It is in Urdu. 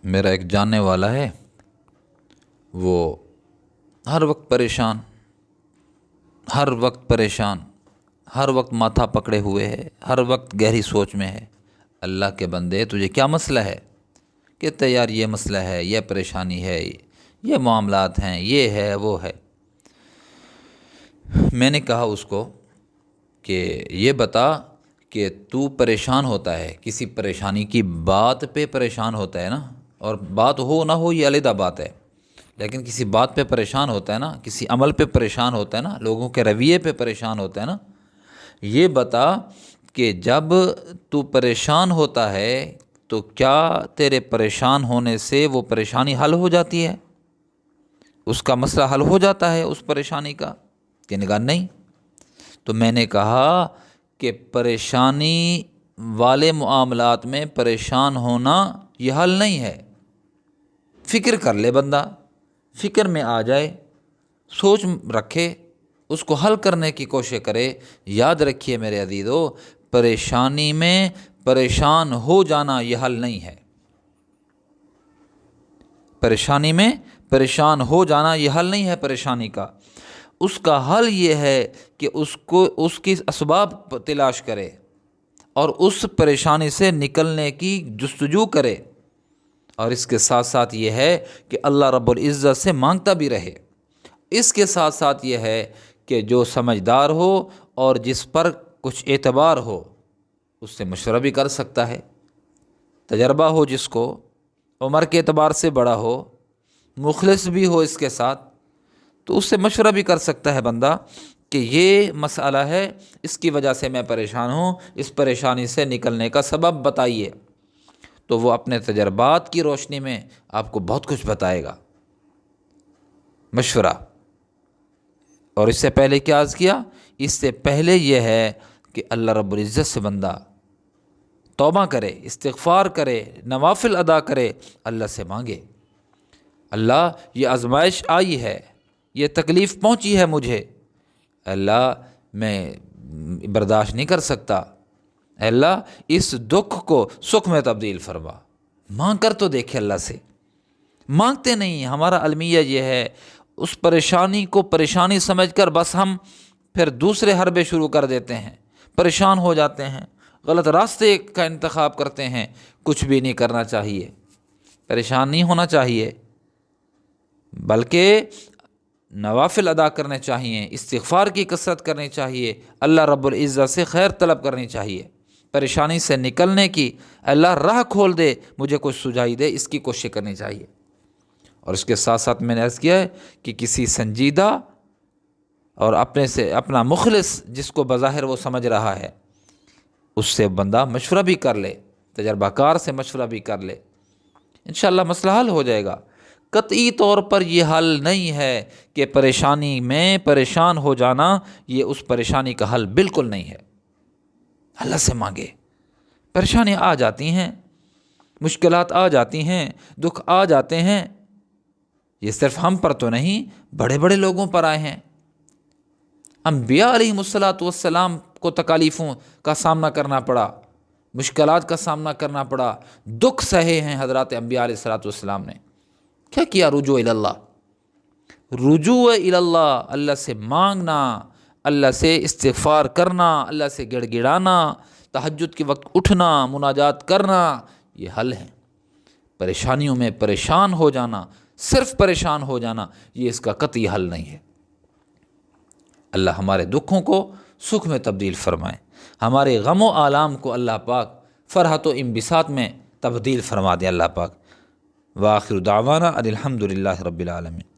میرا ایک جاننے والا ہے، وہ ہر وقت پریشان، ہر وقت ماتھا پکڑے ہوئے ہے، ہر وقت گہری سوچ میں ہے۔ اللہ کے بندے، تجھے کیا مسئلہ ہے؟ کہتے یار یہ مسئلہ ہے، یہ پریشانی ہے، یہ معاملات ہیں، یہ ہے وہ ہے۔ میں نے کہا اس کو کہ یہ بتا کہ تو پریشان ہوتا ہے، کسی پریشانی کی بات پہ پریشان ہوتا ہے نا، اور بات ہو نہ ہو یہ علیحدہ بات ہے، لیکن کسی بات پہ پریشان ہوتا ہے نا، کسی عمل پہ پریشان ہوتا ہے نا، لوگوں کے رویے پہ پریشان ہوتا ہے نا، یہ بتا کہ جب تو پریشان ہوتا ہے تو کیا تیرے پریشان ہونے سے وہ پریشانی حل ہو جاتی ہے؟ اس کا مسئلہ حل ہو جاتا ہے اس پریشانی کا؟ کہنے لگا نہیں۔ تو میں نے کہا کہ پریشانی والے معاملات میں پریشان ہونا یہ حل نہیں ہے۔ فکر کر لے بندہ، فکر میں آ جائے، سوچ رکھے، اس کو حل کرنے کی کوشش کرے۔ یاد رکھیے میرے عزیزو، پریشانی میں پریشان ہو جانا یہ حل نہیں ہے۔ پریشانی میں پریشان ہو جانا یہ حل نہیں ہے پریشانی کا۔ اس کا حل یہ ہے کہ اس کی اسباب تلاش کرے اور اس پریشانی سے نکلنے کی جستجو کرے، اور اس کے ساتھ ساتھ یہ ہے کہ اللہ رب العزت سے مانگتا بھی رہے۔ اس کے ساتھ ساتھ یہ ہے کہ جو سمجھدار ہو اور جس پر کچھ اعتبار ہو اس سے مشورہ بھی کر سکتا ہے، تجربہ ہو جس کو، عمر کے اعتبار سے بڑا ہو، مخلص بھی ہو اس کے ساتھ، تو اس سے مشورہ بھی کر سکتا ہے بندہ کہ یہ مسئلہ ہے، اس کی وجہ سے میں پریشان ہوں، اس پریشانی سے نکلنے کا سبب بتائیے۔ تو وہ اپنے تجربات کی روشنی میں آپ کو بہت کچھ بتائے گا۔ مشورہ۔ اور اس سے پہلے کیا عرض کیا؟ اس سے پہلے یہ ہے کہ اللہ رب العزت سے بندہ توبہ کرے، استغفار کرے، نوافل ادا کرے، اللہ سے مانگے، اللہ یہ آزمائش آئی ہے، یہ تکلیف پہنچی ہے مجھے، اللہ میں برداشت نہیں کر سکتا، اللہ اس دکھ کو سکھ میں تبدیل فرما۔ مانگ کر تو دیکھے اللہ سے۔ مانگتے نہیں، ہمارا المیہ یہ ہے، اس پریشانی کو پریشانی سمجھ کر بس ہم پھر دوسرے حربے شروع کر دیتے ہیں، پریشان ہو جاتے ہیں، غلط راستے کا انتخاب کرتے ہیں۔ کچھ بھی نہیں کرنا چاہیے، پریشان نہیں ہونا چاہیے، بلکہ نوافل ادا کرنے چاہیے، استغفار کی کثرت کرنی چاہیے، اللہ رب العزت سے خیر طلب کرنی چاہیے، پریشانی سے نکلنے کی اللہ راہ کھول دے، مجھے کچھ سجائی دے، اس کی کوشش کرنی چاہیے۔ اور اس کے ساتھ ساتھ میں نے عرض کیا ہے کہ کسی سنجیدہ اور اپنا مخلص جس کو بظاہر وہ سمجھ رہا ہے، اس سے بندہ مشورہ بھی کر لے، تجربہ کار سے مشورہ بھی کر لے، انشاءاللہ مسئلہ حل ہو جائے گا۔ قطعی طور پر یہ حل نہیں ہے کہ پریشانی میں پریشان ہو جانا یہ اس پریشانی کا حل بالکل نہیں ہے۔ اللہ سے مانگے۔ پریشانی آ جاتی ہیں، مشکلات آ جاتی ہیں، دکھ آ جاتے ہیں، یہ صرف ہم پر تو نہیں، بڑے بڑے لوگوں پر آئے ہیں۔ انبیاء علیہم السلام کو تکالیفوں کا سامنا کرنا پڑا، مشکلات کا سامنا کرنا پڑا، دکھ سہے ہیں حضرات انبیاء علیہ السلام نے۔ کیا رجوع اللہ، اللہ سے مانگنا، اللہ سے استغفار کرنا، اللہ سے گڑ گڑانا، تہجد کے وقت اٹھنا، مناجات کرنا، یہ حل ہے۔ پریشانیوں میں پریشان ہو جانا، صرف پریشان ہو جانا، یہ اس کا قطعی حل نہیں ہے۔ اللہ ہمارے دکھوں کو سکھ میں تبدیل فرمائے، ہمارے غم و آلام کو اللہ پاک فرحت و انبساط میں تبدیل فرما دے اللہ پاک۔ وآخر دعوانا ان الحمد للہ رب العالمین۔